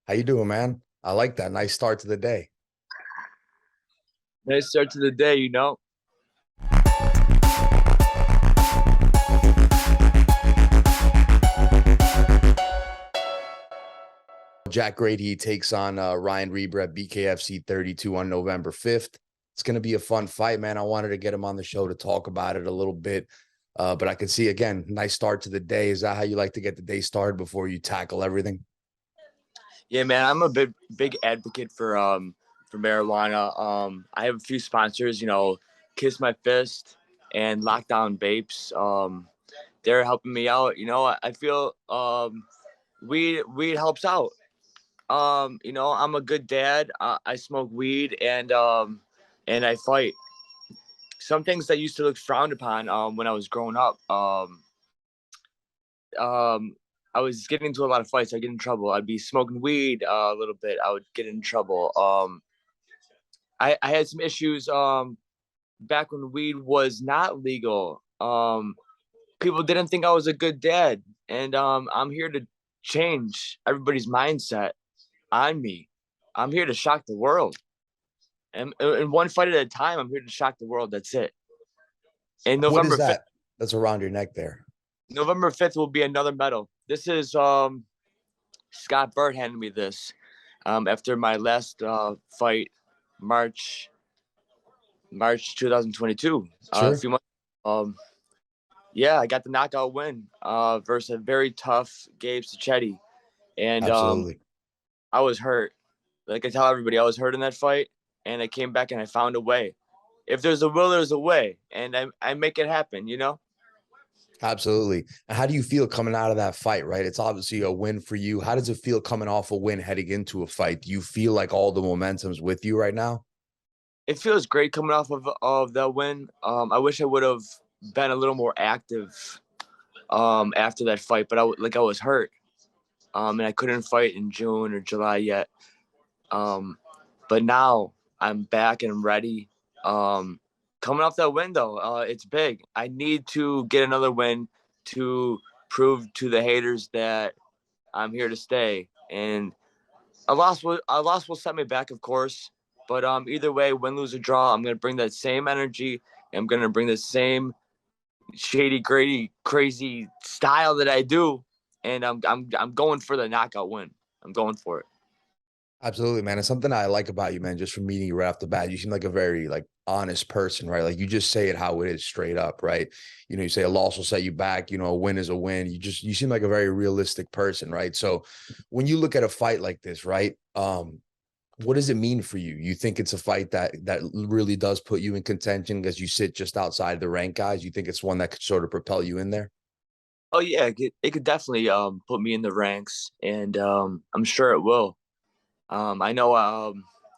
How you doing, man? I like that. Nice start to the day. Nice start to the day. Jack Grady takes on Ryan Reber at BKFC 32 on November 5th. It's going to be a fun fight, man. I wanted to get him on the show to talk about it a little bit. But I can see, again, nice start to the day. Is that how you like to get the day started before you tackle everything? Yeah, man, I'm a big advocate for marijuana. I have a few sponsors, Kiss My Fist and Lockdown Vapes. They're helping me out. I feel weed helps out. I'm a good dad. I smoke weed and I fight. Some things that used to look frowned upon when I was growing up. Um, I was getting into a lot of fights. I get in trouble. I'd be smoking weed a little bit. I would get in trouble. I had some issues back when weed was not legal. People didn't think I was a good dad, and I'm here to change everybody's mindset on me. I'm here to shock the world, and one fight at a time. I'm here to shock the world. That's it. And What is that? That's around your neck there. November 5th will be another medal. This is Scott Bird handed me this after my last fight, March 2022. A Sure. few months. Yeah, I got the knockout win versus a very tough Gabe Saccheti, and Absolutely. I was hurt. Like I tell everybody, I was hurt in that fight, and I came back and I found a way. If there's a will, there's a way, and I make it happen. Absolutely. And how do you feel coming out of that fight, right? It's obviously a win for you. How does it feel coming off a win heading into a fight? Do you feel like all the momentum's with you right now? It feels great coming off of that win. I wish I would have been a little more active after that fight, but I was hurt, and I couldn't fight in June or July yet. But now I'm back and ready. Coming off that win though, it's big. I need to get another win to prove to the haters that I'm here to stay. And a loss will set me back, of course. But either way, win, lose, or draw, I'm gonna bring that same energy. I'm gonna bring the same shady, Grady, crazy style that I do, and I'm going for the knockout win. I'm going for it. Absolutely, man. It's something I like about you, man. Just from meeting you right off the bat, you seem like a very honest person, right? Like you just say it how it is, straight up, right? You say a loss will set you back. A win is a win. You seem like a very realistic person, right? So when you look at a fight like this, right? What does it mean for you? You think it's a fight that really does put you in contention because you sit just outside the rank guys? You think it's one that could sort of propel you in there? Oh yeah, it could definitely put me in the ranks, and I'm sure it will. I know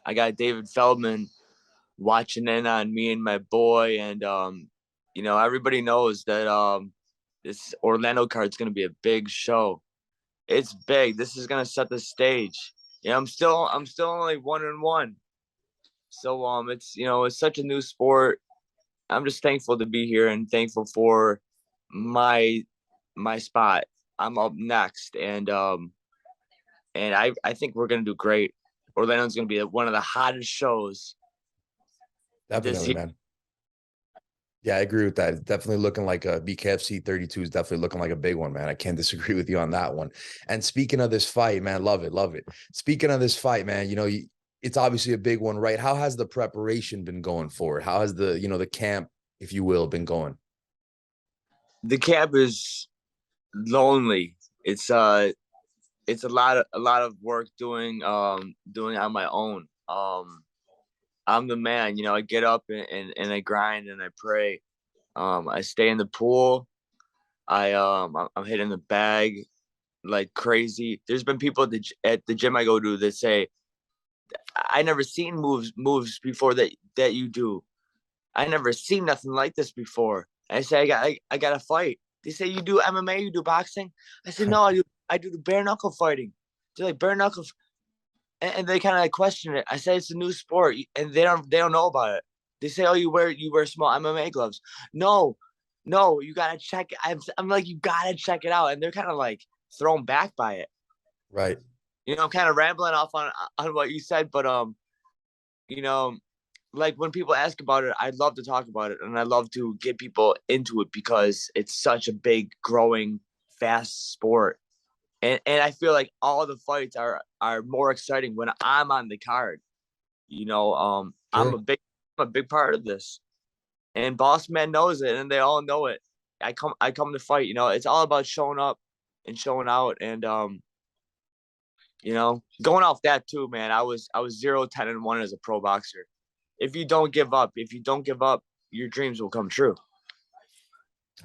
I got David Feldman watching in on me and my boy, and everybody knows that this Orlando card is going to be a big show. It's big. This is going to set the stage. I'm still only 1-1, so it's such a new sport. I'm just thankful to be here and thankful for my my spot. I'm up next, and I think we're gonna do great. Orlando's gonna be one of the hottest shows this Definitely, year. man. Yeah, I agree with that. It's definitely looking like a BKFC 32 is definitely looking like a big one, man. I can't disagree with you on that one. And speaking of this fight, man, love it, love it. Speaking of this fight, man, it's obviously a big one, right? How has the preparation been going for it? How has the camp, if you will, been going? The camp is lonely. It's a lot of work doing on my own. I'm the man. I get up and I grind and I pray. I stay in the pool. I'm hitting the bag like crazy. There's been people at the gym I go to that say, I never seen moves before that you do. I never seen nothing like this before. I say I got to fight. They say, you do MMA, you do boxing. I said, no, I do the bare knuckle fighting. They're like, bare knuckle, and they kind of like question it. I say it's a new sport, and they don't know about it. They say, oh, you wear small MMA gloves. No, no, you gotta check it. I'm like, you gotta check it out, and they're kind of like thrown back by it. Right. I'm kind of rambling off on what you said, but you know, like when people ask about it, I love to talk about it, and I love to get people into it because it's such a big, growing, fast sport. And I feel like all the fights are more exciting when I'm on the card. I'm Sure. a big part of this, and Boss Man knows it, and they all know it. I come to fight. It's all about showing up and showing out, and going off that too, man. I was 0-10-1 as a pro boxer. If you don't give up, your dreams will come true.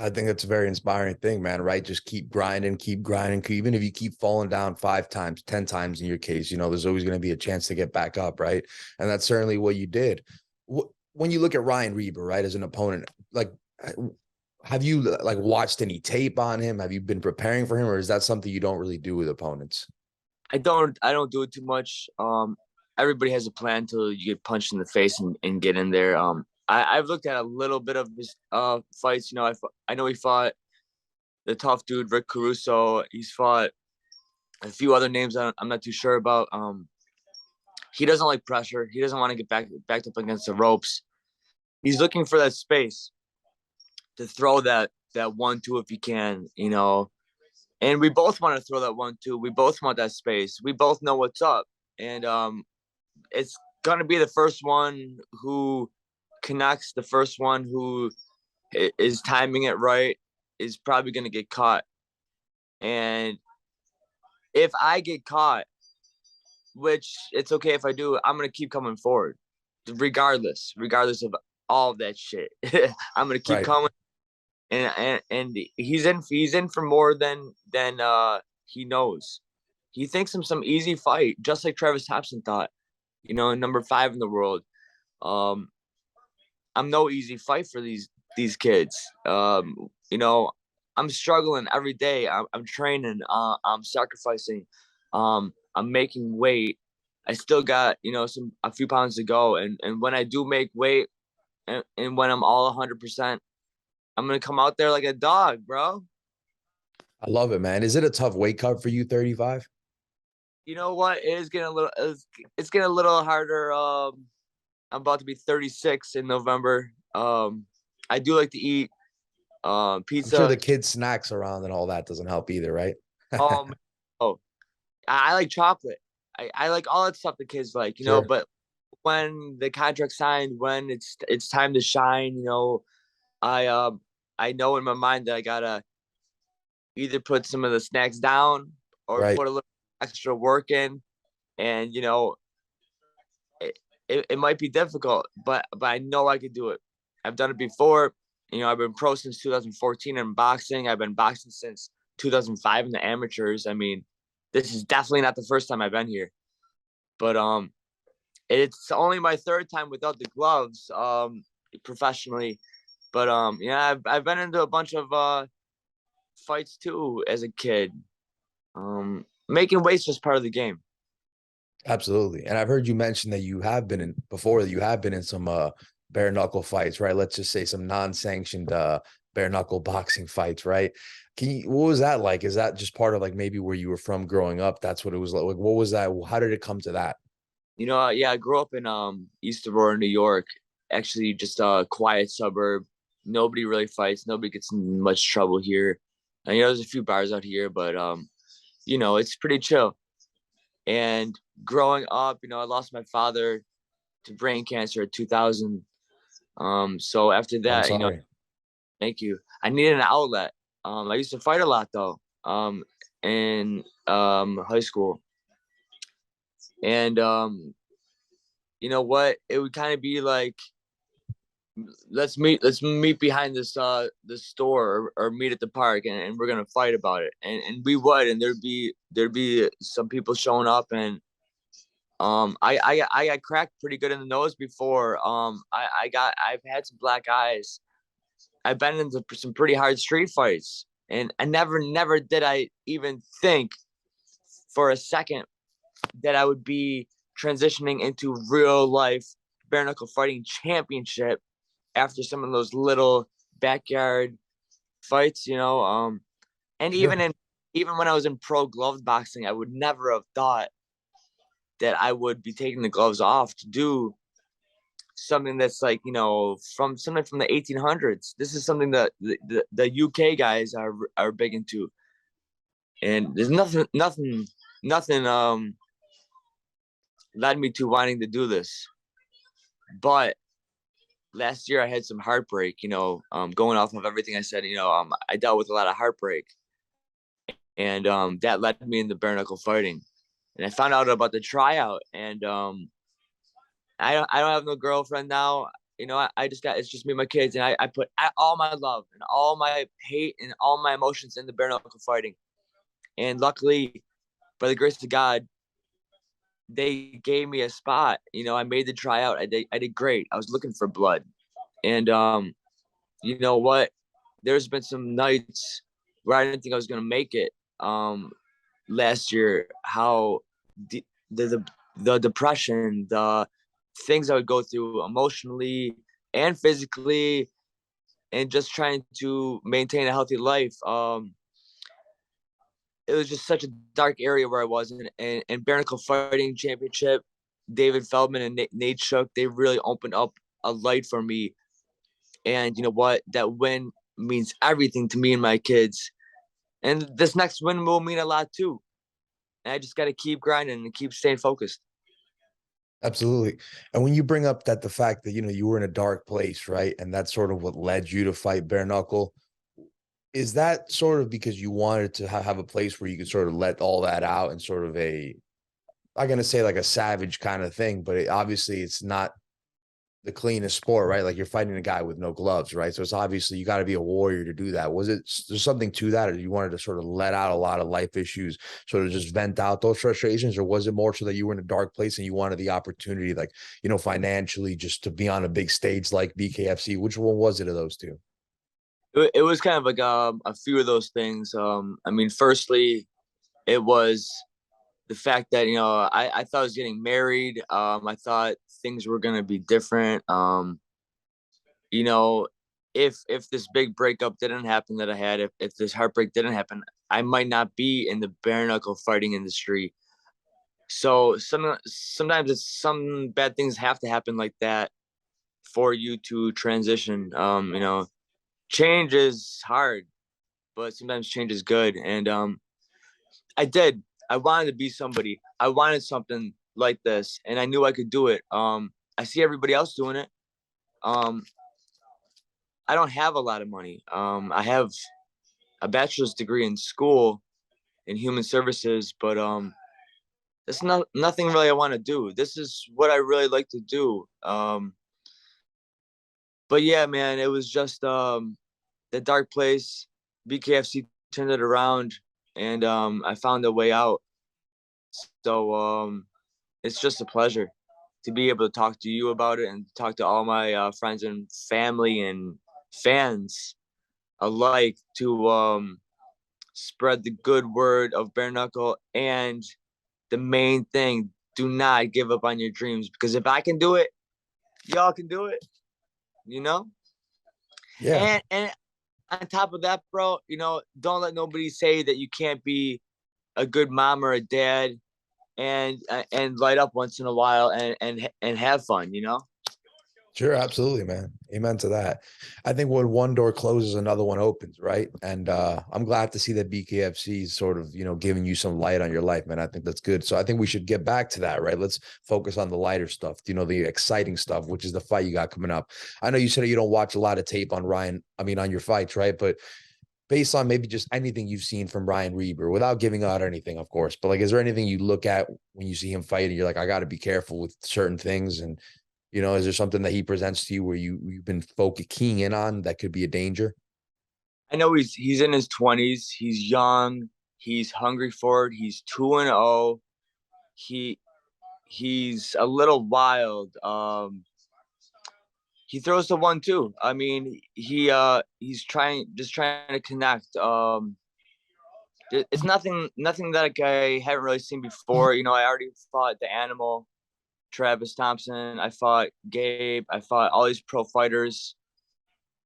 I think that's a very inspiring thing, man, right? Just keep grinding, keep grinding. Even if you keep falling down 5 times, 10 times in your case, there's always going to be a chance to get back up, right? And that's certainly what you did. When you look at Ryan Reber, right, as an opponent, like, have you like watched any tape on him? Have you been preparing for him, or is that something you don't really do with opponents? I don't do it too much. Everybody has a plan until you get punched in the face and get in there. I've looked at a little bit of his fights. I know he fought the tough dude Rick Caruso. He's fought a few other names I'm not too sure about. He doesn't like pressure. He doesn't want to get backed up against the ropes. He's looking for that space to throw that 1-2 if he can. And we both want to throw that 1-2. We both want that space. We both know what's up, and it's gonna be the first one who connects. The first one who is timing it right is probably gonna get caught. And if I get caught, which it's okay if I do, I'm gonna keep coming forward, regardless of all of that shit. I'm gonna keep Right. coming, and he's in for more than he knows. He thinks him some easy fight, just like Travis Thompson thought. Number 5 in the world. Um, I'm no easy fight for these kids. I'm struggling every day. I'm training. I'm sacrificing. I'm making weight. I still got a few pounds to go, and when I do make weight, and when I'm all 100%, I'm gonna come out there like a dog, bro. I love it, man. Is it a tough weight cut for you, 35? You know what? It's getting a little harder. I'm about to be 36 in November. I do like to eat I'm sure pizza. the kids' snacks around and all that doesn't help either, right? Um, oh, I like chocolate. I like all that stuff the kids like, Sure. but when the contract signed, when it's time to shine, I know in my mind that I gotta either put some of the snacks down or Right. put a little extra work in. And it might be difficult, but I know I could do it. I've done it before. I've been pro since 2014 in boxing. I've been boxing since 2005 in the amateurs. I mean, this is definitely not the first time I've been here, but it's only my third time without the gloves professionally. But yeah, I've been into a bunch of fights too as a kid. Making weight's just part of the game. Absolutely. And I've heard you mention that you have been in before, that you have been in some bare knuckle fights, right? Let's just say some non-sanctioned bare knuckle boxing fights, right? What was that like? Is that just part of like maybe where you were from growing up? That's what it was like. Like, what was that? How did it come to that? Yeah, I grew up in East Aurora, New York. Actually, just a quiet suburb. Nobody really fights. Nobody gets in much trouble here. And there's a few bars out here, but it's pretty chill. And growing up, I lost my father to brain cancer in 2000. So after I'm that, sorry. thank you. I needed an outlet. I used to fight a lot though. In high school, and you know what? It would kind of be like, let's meet behind this store, or meet at the park, and we're gonna fight about it. And we would, and there'd be some people showing up, and I got cracked pretty good in the nose before. I've had some black eyes. I've been into some pretty hard street fights, and I never did I even think for a second that I would be transitioning into real life bare knuckle fighting championship after some of those little backyard fights. And Sure. even when I was in pro gloved boxing, I would never have thought that I would be taking the gloves off to do something that's like, from something from the 1800s. This is something that the UK guys are big into, and there's nothing led me to wanting to do this. But last year I had some heartbreak. Going off of everything I said, I dealt with a lot of heartbreak, and that led me into bare knuckle fighting. And I found out about the tryout, and I don't have no girlfriend now. I just got, it's just me and my kids, and I put all my love and all my hate and all my emotions in the bare knuckle fighting. And luckily, by the grace of God, they gave me a spot. I made the tryout. I did great. I was looking for blood, and you know what? There's been some nights where I didn't think I was gonna make it. Last year, how the depression, the things I would go through emotionally and physically, and just trying to maintain a healthy life. It was just such a dark area where I was in. And Bare Knuckle Fighting Championship, David Feldman and Nate Shook, they really opened up a light for me. And you know what? That win means everything to me and my kids. And this next win will mean a lot too. And I just got to keep grinding and keep staying focused. Absolutely. And when you bring up that the fact that, you were in a dark place, right? And that's sort of what led you to fight bare knuckle. Is that sort of because you wanted to have a place where you could sort of let all that out and sort of I'm going to say like a savage kind of thing, but obviously it's not the cleanest sport, right? Like you're fighting a guy with no gloves, right? So it's obviously you got to be a warrior to do that. Was it there's something to that, or you wanted to sort of let out a lot of life issues, sort of just vent out those frustrations, or was it more so that you were in a dark place and you wanted the opportunity, like financially, just to be on a big stage like BKFC? Which one was it of those two? It was kind of like a few of those things. I mean, firstly, it was the fact that I thought I was getting married. I thought things were gonna be different. You know, if this big breakup didn't happen that I had, if this heartbreak didn't happen, I might not be in the bare knuckle fighting industry. So sometimes some bad things have to happen like that for you to transition. Change is hard, but sometimes change is good. And I did. I wanted to be somebody. I wanted something like this, and I knew I could do it. I see everybody else doing it. Um, I don't have a lot of money. I have a bachelor's degree in school in human services, but it's nothing really I want to do. This is what I really like to do. But yeah, man, it was just the dark place. BKFC turned it around, and I found a way out. So it's just a pleasure to be able to talk to you about it and talk to all my friends and family and fans alike to spread the good word of bare knuckle. And the main thing, do not give up on your dreams, because if I can do it, y'all can do it, you know? Yeah. And on top of that, bro, don't let nobody say that you can't be a good mom or a dad and light up once in a while and have fun. Sure, absolutely, man. Amen to that. I think when one door closes, another one opens, right? And I'm glad to see that BKFC is sort of, giving you some light on your life, man. I think that's good. So I think we should get back to that, right? Let's focus on the lighter stuff, the exciting stuff, which is the fight you got coming up. I know you said you don't watch a lot of tape on on your fights, right? But based on maybe just anything you've seen from Ryan Reber, without giving out anything, of course, but like, is there anything you look at when you see him fight and you're like, I got to be careful with certain things? And is there something that he presents to you where you've been keying in on that could be a danger? I know he's in his 20s. He's young. He's hungry for it. He's 2-0. He's a little wild. He throws the 1-2. I mean, he's trying to connect. It's nothing that I haven't really seen before. I already fought the Animal, Travis Thompson. I fought Gabe. I fought all these pro fighters.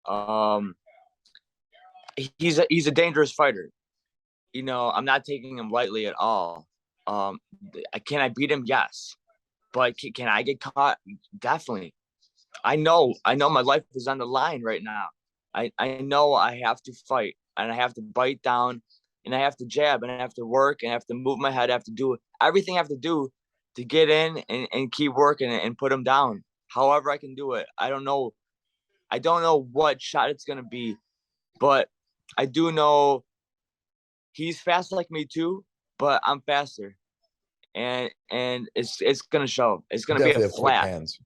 Um, he's a dangerous fighter. I'm not taking him lightly at all. Um, can I beat him? Yes. But can I get caught? Definitely. I know my life is on the line right now. I know I have to fight and I have to bite down and I have to jab and I have to work and I have to move my head. I have to do everything I have to do to get in and keep working and put him down. However I can do it. I don't know. I don't know what shot it's gonna be, but I do know he's fast like me too, but I'm faster. And it's gonna show. It's You gonna be a definitely have quick flash. hands.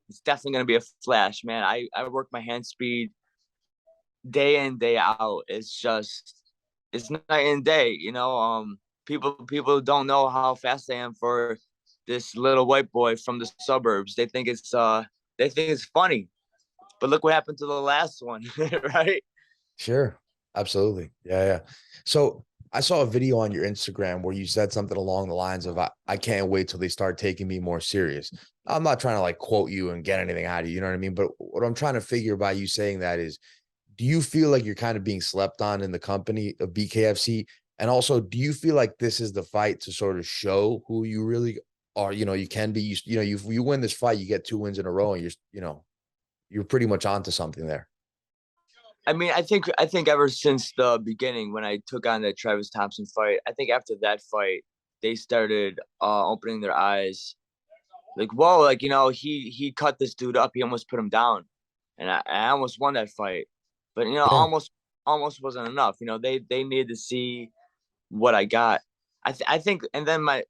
It's definitely gonna be a flash, man. I work my hand speed day in day out. It's night and day. People don't know how fast I am for this little white boy from the suburbs. They think it's funny, but look what happened to the last one, right? Sure. Absolutely. Yeah, yeah. So I saw a video on your Instagram where you said something along the lines of, I can't wait till they start taking me more serious. I'm not trying to like quote you and get anything out of you, you know what I mean? But what I'm trying to figure by you saying that is, do you feel like you're kind of being slept on in the company of BKFC? And also, do you feel like this is the fight to sort of show who you really are? You can be, you win this fight, you get 2 wins in a row and you're pretty much onto something there. I mean, I think ever since the beginning when I took on the Travis Thompson fight, I think after that fight, they started opening their eyes. Like, whoa, like he cut this dude up. He almost put him down, and I almost won that fight. But Yeah. almost wasn't enough. They needed to see what I got. I think, and then my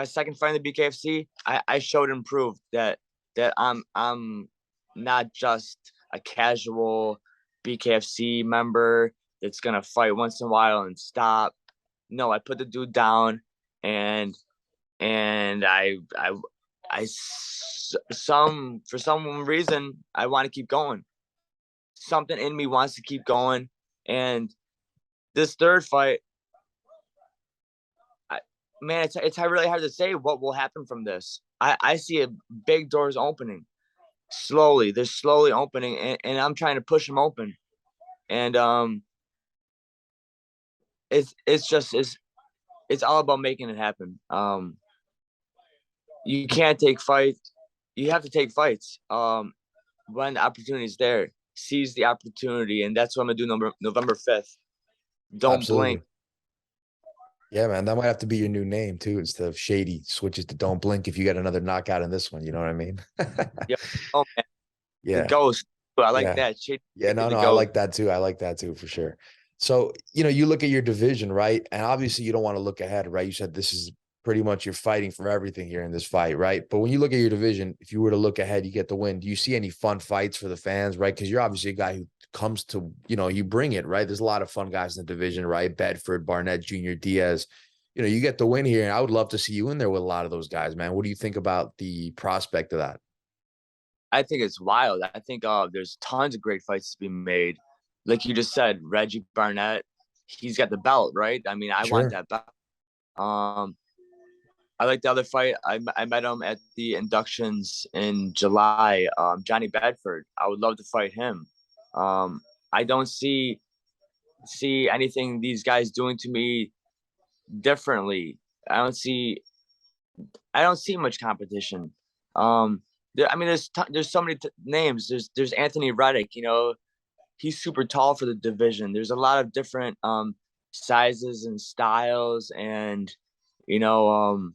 second fight in the BKFC, I showed and proved that I'm not just a casual BKFC member that's gonna fight once in a while and stop. No, I put the dude down, and and some for some reason I want to keep going. Something in me wants to keep going, and this third fight, man, it's really hard to say what will happen from this. I see a big doors opening slowly. They're slowly opening, and I'm trying to push them open. And it's all about making it happen. You can't take fights. You have to take fights. When the opportunity is there, seize the opportunity, and that's what I'm gonna do. November 5th. Don't blink. Absolutely. Yeah, man, that might have to be your new name too. Instead of Shady, switches to Don't Blink if you get another knockout in this one. You know what I mean? Yeah. Oh man, the Yeah, ghost. I like yeah, that. Shit, yeah. No, the no, I ghost. like that too. I like that too for sure. So, you look at your division, right? And obviously you don't want to look ahead, right? You said this is pretty much you're fighting for everything here in this fight, right? But when you look at your division, if you were to look ahead, you get the win. Do you see any fun fights for the fans, right? Because you're obviously a guy who comes to, you bring it, right? There's a lot of fun guys in the division, right? Bedford, Barnett Jr., Diaz. You get the win here, and I would love to see you in there with a lot of those guys, man. What do you think about the prospect of that? I think it's wild. I think there's tons of great fights to be made. Like you just said, Reggie Barnett, he's got the belt, right? I mean, I want Sure. that belt. Um, I like the other fight. I met him at the inductions in July. Johnny Bedford. I would love to fight him. I don't see anything these guys doing to me differently. I don't see I don't see much competition. I mean, there's so many names. There's Anthony Reddick. He's super tall for the division. There's a lot of different sizes and styles, and you know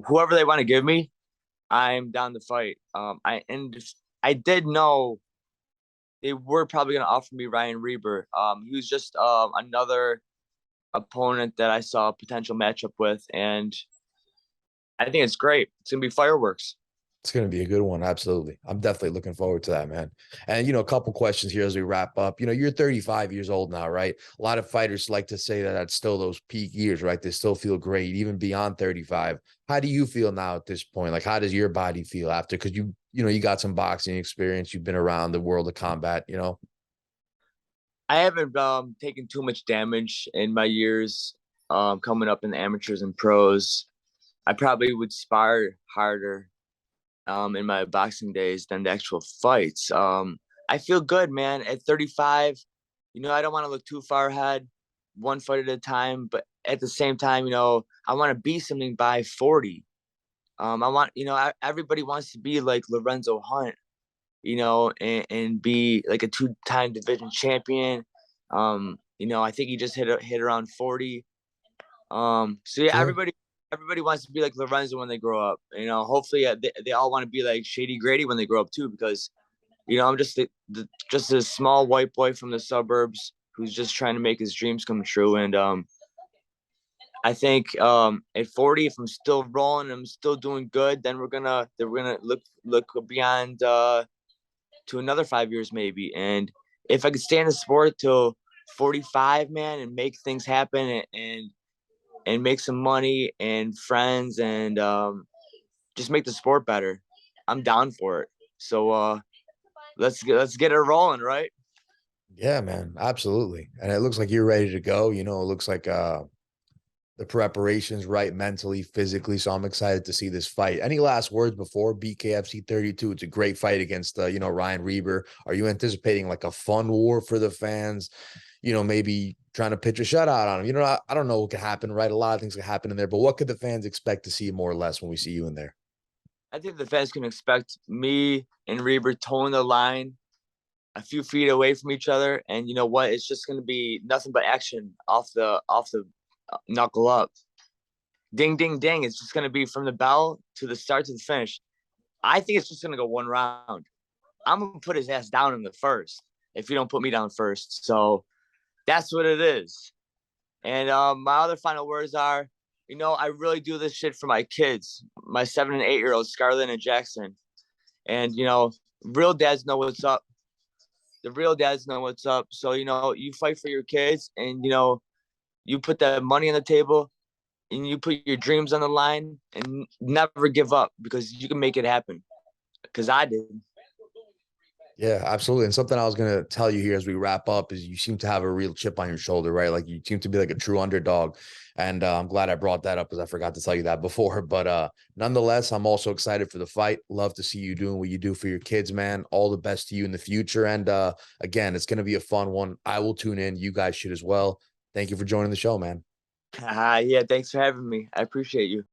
whoever they want to give me, I'm down to fight. I did know they were probably going to offer me Ryan Reber. He was just another opponent that I saw a potential matchup with, and I think it's great. It's gonna be fireworks. It's going to be a good one. Absolutely. I'm definitely looking forward to that, man. And, a couple questions here as we wrap up. You're 35 years old now, right? A lot of fighters like to say that that's still those peak years, right? They still feel great, even beyond 35. How do you feel now at this point? Like, how does your body feel after? Because you got some boxing experience. You've been around the world of combat. I haven't taken too much damage in my years coming up in the amateurs and pros. I probably would spar harder in my boxing days than the actual fights. I feel good, man. At 35, I don't want to look too far ahead, one fight at a time. But at the same time, I want to be something by 40. I want, everybody wants to be like Lorenzo Hunt, and be like a two-time division champion. I think he just hit around 40. So yeah, Sure. everybody wants to be like Lorenzo when they grow up. Hopefully they all want to be like Shady Grady when they grow up too, because I'm just a small white boy from the suburbs who's just trying to make his dreams come true. And I think at 40, if I'm still rolling, I'm still doing good, then we're gonna look beyond to another 5 years maybe. And if I could stay in the sport till 45, man, and make things happen and make some money and friends and just make the sport better, I'm down for it. So let's get it rolling, right? Yeah, man, absolutely. And it looks like you're ready to go. It looks like the preparation's right mentally, physically. So I'm excited to see this fight. Any last words before BKFC 32? It's a great fight against Ryan Reber. Are you anticipating like a fun war for the fans? Maybe trying to pitch a shutout on him. I don't know what could happen, right? A lot of things could happen in there, but what could the fans expect to see more or less when we see you in there? I think the fans can expect me and Reber towing the line a few feet away from each other, and you know what? It's just going to be nothing but action off the knuckle up. Ding, ding, ding. It's just going to be from the bell to the start to the finish. I think it's just going to go one round. I'm going to put his ass down in the first if you don't put me down first. So that's what it is. And my other final words are, I really do this shit for my kids, my 7 and 8 year olds, Scarlett and Jackson. And, real dads know what's up. The real dads know what's up. So, you fight for your kids and, you put that money on the table and you put your dreams on the line and never give up, because you can make it happen. Because I did. Yeah, absolutely. And something I was going to tell you here as we wrap up is you seem to have a real chip on your shoulder, right? Like you seem to be like a true underdog. And I'm glad I brought that up because I forgot to tell you that before. But nonetheless, I'm also excited for the fight. Love to see you doing what you do for your kids, man. All the best to you in the future. And again, it's going to be a fun one. I will tune in. You guys should as well. Thank you for joining the show, man. Yeah, thanks for having me. I appreciate you.